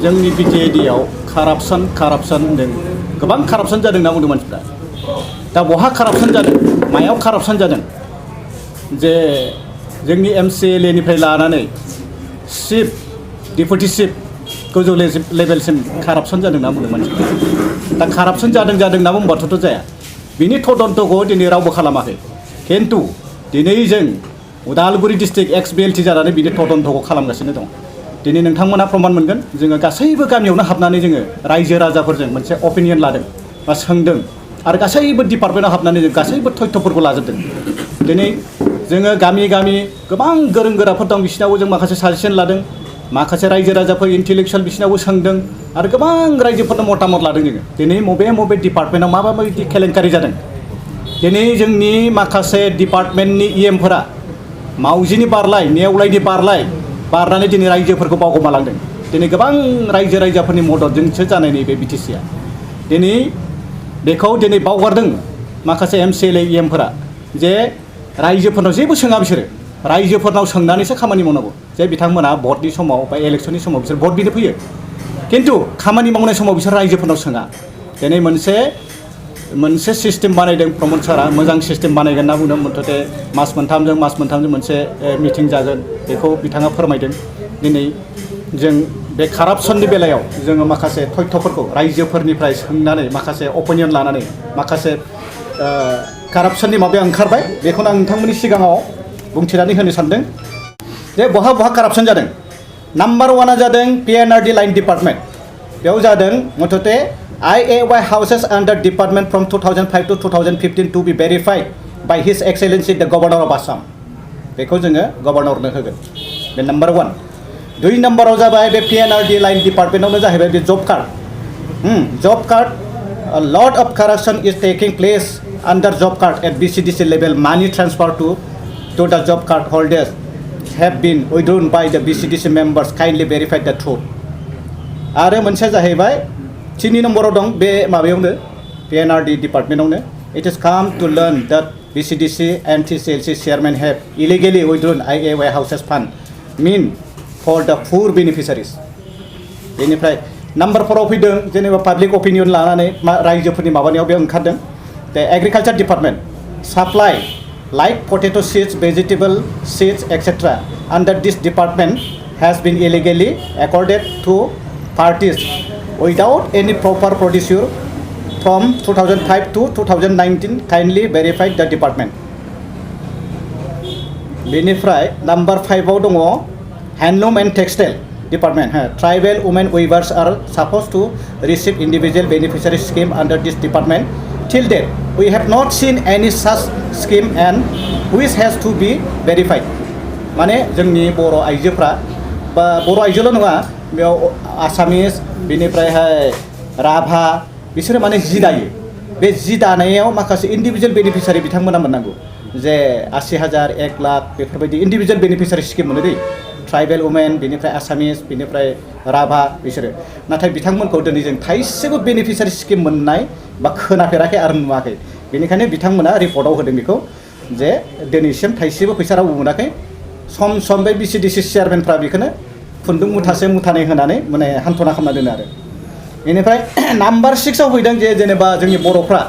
जोंनि बिटिएडिआव कारापसन होनदों गोबां कारापसन जादों होनना बुंदों मानसिफ्रा दा बहा कारापसन जादों मायाव कारापसन जादों जे जोंनि एमसिएलएनिफ्राय लानानै चिफ डिपुटि चिफ गोजौ लेभेलसिम कारापसन जादों होनना बुंदों मानसिफ्रा दा कारापसन जादों होनना बुंबाथ' जाया बिनि तदन्तखौ दिनै रावबो खालामाखै खिन्थु दिनै जों उदालगुरि डिस्ट्रिक्ट एक्स बिएलटि जानानै बिनि तदन्तखौ खालामगासिनो दं दिनै नोंथांमोना प्रमान मोनगोन जोङो गासैबो गामियावनो हाबनानै जोङो रायजो राजाफोरजों मोनसे अपिनियन लादों बा सोंदों आरो गासैबो डिपार्टमेन्टआव हाबनानै जों गासैबो तथ्यफोरखौ लाजोबदों दिनै जोङो गामि गामि गोबां गोरों गोराफोर दं बिसिनावबो जों माखासे साजेसन लादों माखासे रायजो राजाफोर इन्टेलेक्सुवेल बिसिनावबो सोंदों आरो गोबां रायजोफोरनो मतामत लादों जोङो दिनै बबे डिपार्टमेन्टआव माबायदि केलेंकारि जादों दिनै जोंनि माखासे डिपार्टमेन्टनि इएमफोरा मावजिनि बारलाय नेवलायनि बारनानै दिनै रायजोफोरखौ बावगोमालांदों दिनै गोबां रायजो राजाफोरनि मददजोंसो जानाय नैबे बिटिसिआ दिनै बेखौ दिनै बावगारदों माखासे एमसिएलए इएमफोरा जे रायजोफोरनाव जेबो सोङा बिसोरो रायजोफोरनाव सोंनानैसो खामानि मावनांगौ जे बिथांमोना भटनि समाव बा इलेक्सननि समाव बिसोर भट बिनो फैयो खिन्थु खामानि मावनाय समाव बिसोर रायजोफोरनाव सोङा दिनै मोनसे सिस्टेम बानायदों प्रमद सारा मोजां सिस्टेम बानायगोन होनना बुंदों मथथे मास मोनथामजों मोनसे मिटिं जागोन बेखौ बिथाङा फोरमायदों दिनै जों बे कारापसननि बेलायाव जोङो माखासे तथ्यफोरखौ रायजोफोरनिफ्राय सोंनानै माखासे अपिनियन लानानै माखासे कारापसननि माबाया ओंखारबाय बेखौनो आं नोंथांमोननि सिगाङाव बुंथिनानै होनो सानदों जे बहा कारापसन जादों नाम्बार 1आ जादों पिएनआरडि लाइन डिपार्टमेन्ट बेयाव जादों मथथे IAY houses under department from 2005 to 2015 to be verified by His Excellency the Governor of Assam बेखौ जोङो गभर्नरनो होगोन बे नाम्बार 1 2 नाम्बाराव जाबाय बे पिएनआरडि लाइन डिपार्टमेन्टआवनो जाहैबाय बे जब card a lot of corruption is taking place under job card at BCDC level money transfer to the job card holders have been withdrawn by the BCDC members kindly verify the truth आरो मोनसेया जाहैबाय 3 नम्बराव दं बे माबायावनो पिएनआरडि डिपार्टमेन्टआवनो it is come to learn that BCDC and TCLC chairman have illegally withdrawn IAY houses fund mean for the poor beneficiaries बेनिफ्राय number 4आव फैदों जेनेबा पाब्लिक अपिनियन लानानै रायजोफोरनि माबानायाव बे ओंखारदों the agriculture department supply like potato seeds vegetable seeds etc under this department has been illegally accorded to parties without any proper procedure from 2005 to 2019 kindly verified the department बेनिफ्राय number 5आव दङ handloom and textile department tribal women weavers are supposed to receive individual beneficiary scheme under this department till date we have not seen any such scheme and which has to be verified माने जोंनि बर' आइजोफ्रा बा बर' आइजोल' नङा बेयाव आसामिस बेनिफ्रायहाय राभा बिसोरो माने जि दायो बे जि दानायाव माखासे इन्डिभिजुवेल बेनिफिसियारि बिथांमोना मोननांगौ जे 80,000 1 लाख बेफोरबायदि इन्डिभिजुवेल बेनिफिसियारि स्किम मोनो दै ट्राइबेल वुमेन बेनिफ्राय आसामिस बेनिफ्राय राभा बिसोरो नाथाय बिथांमोनखौ दिनै जों थाइसेबो बेनिफिसियारि स्किम मोननाय बा खोनाफेराखै आरो नुवाखै बेनिखायनो बिथांमोना रिपर्टआव होदों बेखौ जे दिनैसिम थाइसेबो फैसा रावबो मोनाखै सम बे BCDC चेयारमेनफ्रा बेखौनो खुन्दुं मुथासे मुथानै होनानै माने हान्थना खालामना दोनो आरो बेनिफ्राय नाम्बार 6आव फैदों जे जेनेबा जोंनि बर'फ्रा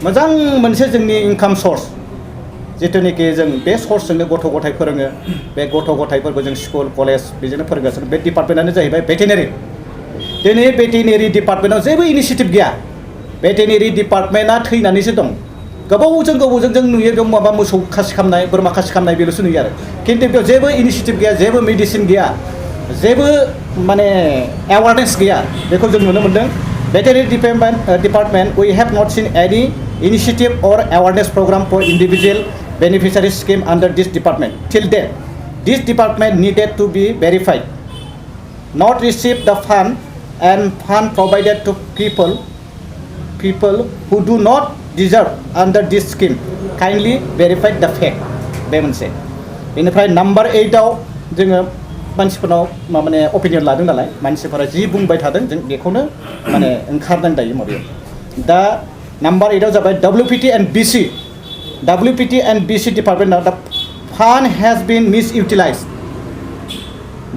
मोजां मोनसे जोंनि इनकाम सर्स जिथुनिखि जों बे सर्सजोंनो गथ' गथाय फोरोङो बे गथ' गथायफोरखौ जों स्कुल कलेज बेजोंनो फोरोंगासिनो बे डिपार्टमेन्टआनो जाहैबाय भेटेनारि दिनै भेटेनारि डिपार्टमेन्टआव जेबो इनिसियेटिभ गैया भेटेनारि डिपार्टमेन्टआ थैनानैसो दं गोबावजों जों नुयो बेयाव माबा मोसौ खासि खालामनाय बोरमा खासि खालामनाय बेल'सो नुयो आरो खिन्थु बेयाव जेबो इनिसियेटिभ गैया जेबो मेडिसिन गैया जेबो माने एवारनेस गैया बेखौ जों नुनो मोन्दों भेटेनारि department we have not seen any initiative or awareness program for individual beneficiary scheme under this department till date this department needed to be verified not receive the fund and fund provided to people who do not deserve under this scheme kindly verify the fact बे मोनसे बेनिफ्राय number 8आव जोङो मानसिफोरनाव माने opinion लादों नालाय मानसिफोरा जि बुंबाय थादों जों बेखौनो माने ओंखारदों दायो माबायाव दा Number 8 जाबाय WPT and BC department the fund has been misutilized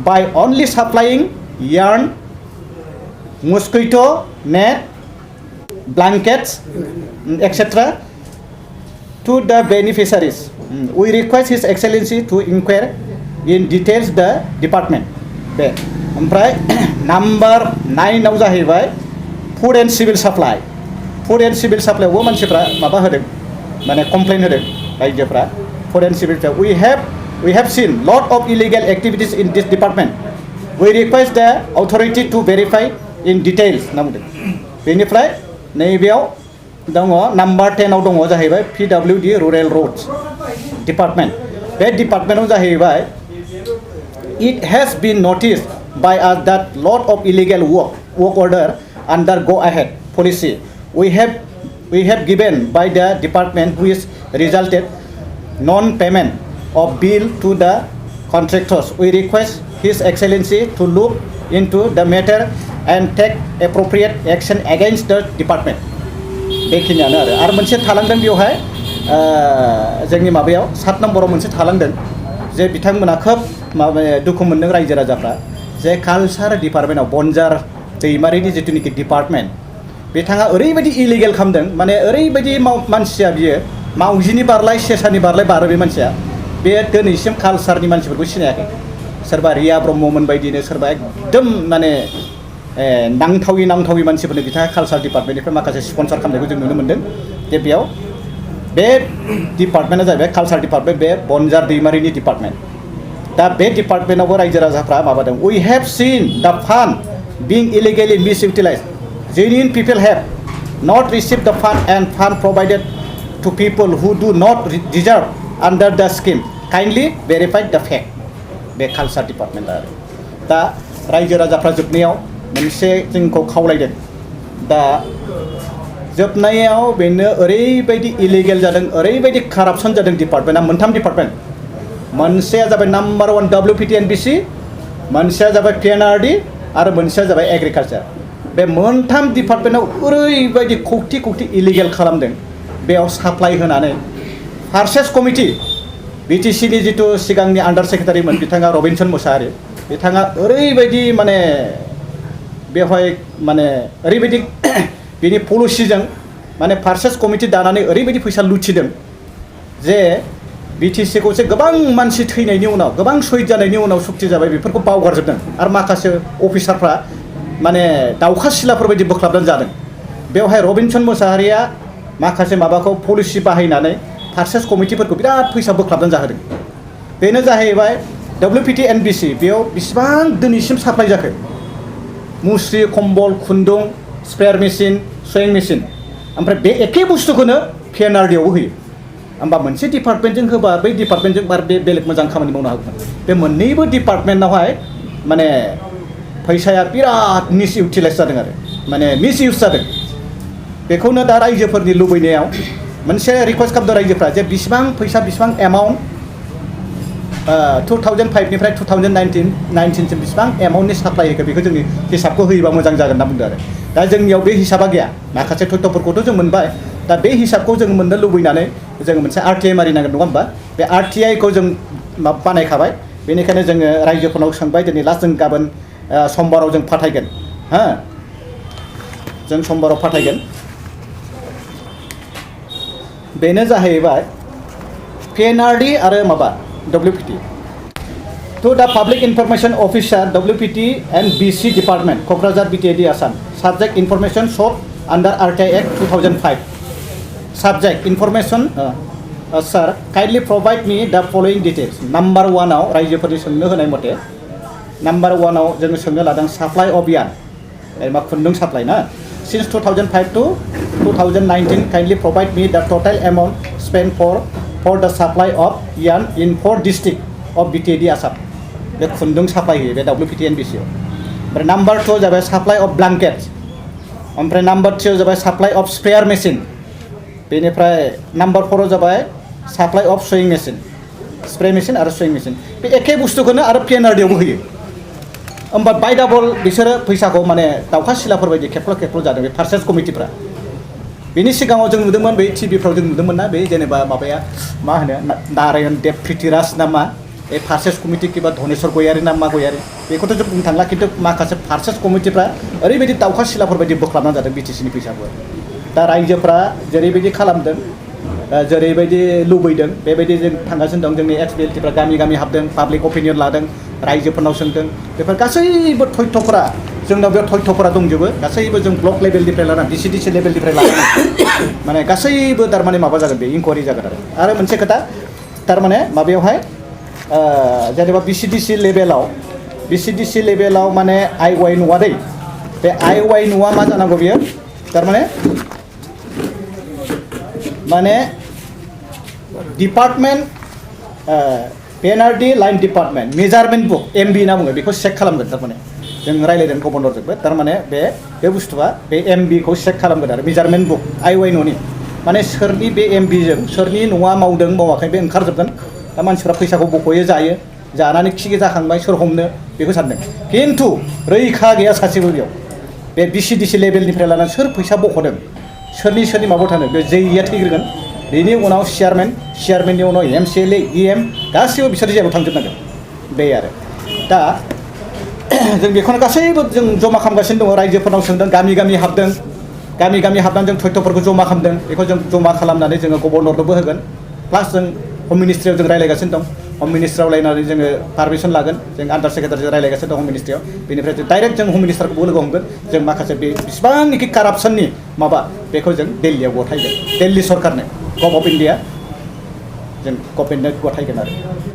by only supplying yarn, mosquito net, blankets, etc. to the beneficiaries. We request His Excellency to inquire in details the department. बे ओमफ्राय number 9 आव जाहैबाय food and civil supply आवबो मानसिफ्रा माबा होदों माने complain होदों रायजोफ्रा food and civil we have seen lot of illegal activities in this department. We request the authority to verify in details होनना बुंदों बेनिफ्राय नैबेयाव दङ नाम्बार 10 आव दङ जाहैबाय PWD रुरेल रोड्स डिपार्टमेन्ट बे डिपार्टमेन्टआव जाहैबाय It has been noticed by us that lot of illegal work order under go ahead policy we have given by the department which resulted non-payment of bill to the contractors. We request His Excellency to look into the matter and take appropriate action against the department. बेखिनियानो आरो मोनसे थालांदों बेवहाय जोंनि माबायाव 7 नम्बराव मोनसे थालांदों जे बिथांमोना खोब माबा दुखु मोनदों रायजो राजाफ्रा जे कालचार डिपार्टमेन्टआव बनजार दैमारिनि जिथुनिखि डिपार्टमेन्ट बिथाङा ओरैबायदि इलिगेल खालामदों माने ओरैबायदि मानसिया बियो मावजिनि बारलाय सेसानि बारलाय बारो बे मानसिया बे दिनैसिम कालचारनि मानसिफोरखौ सिनायाखै सोरबा रिया ब्रह्ममोन बायदिनो सोरबा एकदम माने नांथावि मानसिफोरनो बिथाङा कालचार डिपार्टमेन्टनिफ्राय माखासे स्पन्सर खालामनायखौ जों नुनो मोन्दों जे बेयाव बे डिपार्टमेन्टआ जाहैबाय कालचार डिपार्टमेन्ट बे बनजार दैमारिनि डिपार्टमेन्ट दा बे डिपार्टमेन्टआवबो रायजो राजाफ्रा माबादों we have seen the fund being illegally misutilized. Genuine people have not received the fund and fund provided to people who do not deserve under the scheme. Kindly verify the fact. बे culture डिपार्टमेन्टआ दा रायजो राजाफ्रा जोबनायाव मोनसे जोंखौ खावलायदों दा जोबनायाव बेनो ओरैबायदि इलिगेल जादों ओरैबायदि कारापसन जादों डिपार्टमेन्टआ मोनथाम डिपार्टमेन्ट मोनसेया जाबाय नाम्बार 1 WPT&BC मोनसेया जाबाय PNRD आरो मोनसेया जाबाय एग्रिकालचार बे मोनथाम डिपार्टमेन्टआव ओरैबायदि कौटि इलिगेल खालामदों बेयाव साप्लाइ होनानै पार्चेस कमिटि BTCनि जिथु सिगांनि आन्डार सेक्रेटारिमोन बिथाङा रबिनसन मोसाहारि बिथाङा ओरैबायदि माने बेवहाय माने ओरैबायदि बिनि पलिसिजों माने पार्चेस कमिटि दानानै ओरैबायदि फैसा लुथिदों जे BTCखौ गोबां मानसि थैनायनि उनाव गोबां शहीद जानायनि उनाव सुक्ति जाबाय बेफोरखौ बावगारजोबदों आरो माखासे अफिसारफ्रा माने दाउखा सिलाफोरबायदि बोख्लाबनानै जादों बेवहाय रबिनसन मोसाहारिया माखासे माबाखौ पलिसि बाहायनानै पार्चेस कमिटिफोरखौ बिराद फैसा बोख्लाबनानै जाहोदों बेनो जाहैबाय WPT&BC बेयाव बेसेबां दिनैसिम साप्लाइ जाखो मुस्रि कम्बल खुन्दुं स्प्रेयार मेसिन सुइं मेसिन ओमफ्राय बे एखे बुस्थुखौनो PNRDआवबो होयो होमबा मोनसे डिपार्टमेन्टजों होबा बै डिपार्टमेन्टजों बार बे बेलेग मोजां खामानि मावनो हागौमोन बे मोननैबो डिपार्टमेन्टआवहाय माने फैसाया बिराद मिस इउटिलाइज जादों आरो माने मिस इउज जादों बेखौनो दा रायजोफोरनि लुबैनायाव मोनसे रिक्वेस्ट खालामदों रायजोफ्रा जे बेसेबां फैसा बेसेबां एमाउन्ट 2005 निफ्राय 2019 सिम बेसेबां एमाउन्टनि साप्लाइ होखो बेखौ जोंनि हिसाबखौ होयोबा मोजां जागोन होनना बुंदों आरो दा जोंनियाव बे हिसाबा गैया माखासे तथ्यफोरखौथ' जों मोनबाय दा बे हिसाबखौ जों मोननो लुबैनानै जोङो मोनसे RTI मारिनांगोन नङा होमबा बे RTIखौ जों बानायखाबाय बेनिखायनो जोङो रायजोफोरनाव सोंबाय दिनै लास्ट जों गाबोन समबाराव जों फाथायगोन हा जों समबाराव फाथायगोन बेनो जाहैबाय PNRD आरो माबा WPT to the public information officer WPT&BC department Kokrazar BTAD Assam subject information sought under RTI Act 2005 subject information sir kindly provide me the following details number 1 आव रायजोफोरनि सोंनो होनाय मथे number 1 आव जों सोंनो लादों supply of yarn एबा खुन्दुं साप्लाइ ना since 2005 to 2019 kindly provide me the total amount spent for the supply of yarn in 4 districts of BTAD Assam बे खुन्दुं साप्लाइ होयो बे WPT&BC ओमफ्राय नाम्बार 2 जाबाय साप्लाइ अफ ब्लांकेट्स ओमफ्राय नाम्बार 3 जाबाय साप्लाइ अफ स्प्रेयार मेसिन बेनिफ्राय नाम्बार 4 जाबाय साप्लाइ अफ सुइं मेसिन स्प्रे मेसिन आरो सुइं मेसिन बे एखे बुस्थुखौनो आरो PNRDआवबो होयो होमबा बाय डाबल बिसोरो फैसाखौ माने दाउखा सिलाफोरबायदि खेफ्ल' जादों बे पार्चेस कमिटिफ्रा बेनि सिगाङाव जों नुदोंमोन बे टिभिफ्राव जों नुदोंमोन ना बे जेनेबा माबाया मा होनो नारायण देब प्रिथिराज ना मा फार्सेस कमिटि किबा धनेश्वर गयारि ना मा गयारि बेखौथ' जों बुंनो थांला खिन्थु माखासे फार्सेस कमिटिफ्रा ओरैबायदि दाउखा सिलाफोरबायदि बोख्लाबनानै जादों बिटिसिनि फैसाखौ दा रायजोफ्रा जेरैबायदि खालामदों जेरैबायदि लुबैदों बेबायदि जों थांगासिनो दं जोंनि एक्सपिएलटिफ्रा गामि गामि हाबदों पाब्लिक अपिनियन लादों रायजोफोरनाव सोंदों बेफोर गासैबो तथ्यफोरा जोंनाव बे तथ्यफोरा दंजोबो गासैबो जों ब्लक लेभेलनिफ्राय लानानै डिसि लेभेलनिफ्राय लानानै माने गासैबो थारमाने माबा जागोन बे इनकुवारि जागोन आरो मोनसे खोथा थारमाने माबायावहाय जेनेबा बिसिडिसि लेभेलाव माने आइ वाइ नुवा दै बे आइ वाइ नुवा मा जानांगौ बियो थारमाने माने department PNRD line department measurement book MB होनना बुङो बेखौ चेक खालामगोन थारमाने जों रायज्लायदों गभर्नरजोंबो थारमाने बे बुस्थुआ बे MB खौ चेक खालामगोन आरो मेजारमेन्ट बुक आइ वाइ न'नि माने सोरनि बे MB जों सोरनि न'आ मावदों मावाखै बे ओंखारजोबगोन दा मानसिफ्रा फैसाखौ बख'यो जायो जानानै खि जाखांबाय सोर हमनो बेखौ सानदों खिन्थु रैखा गैया सासेबो बेयाव बे बिसिडिसि लेभेलनिफ्राय लानानै सोर फैसा बख'दों सोरनि माबायाव थानो बे JEआ थैग्रोगोन बेनि उनाव चेयारमेननि उनाव MCLA EM गासैबो बिसोर जेराव थांजोबनांगोन बे आरो दा जों बेखौनो गासैबो जों जमा खालामगासिनो दङ रायजोफोरनाव सोंदों गामि गामि हाबनानै जों तथ्यफोरखौ जमा खालामदों बेखौ जों जमा खालामनानै जोङो गभर्नरनोबो होगोन प्लास जों हम मिनिस्ट्रियाव जों रायज्लायगासिनो दं हम मिनिस्ट्रियाव रायलायनानै जोङो पारमिसन लागोन जों आन्डार सेक्रेटारिजों रायज्लायगासिनो दं हम मिनिस्ट्रियाव बेनिफ्राय जों डाइरेक्ट जों हम मिनिस्टारखौबो लोगो हमगोन जों माखासे बे बिसिबांनिखि कारापसननि माबा बेखौ जों दिल्लीयाव गथायगोन दिल्ली सरकारनो गभ अफ इन्डिया जों गभर्नमेन्टनो गथायगोन आरो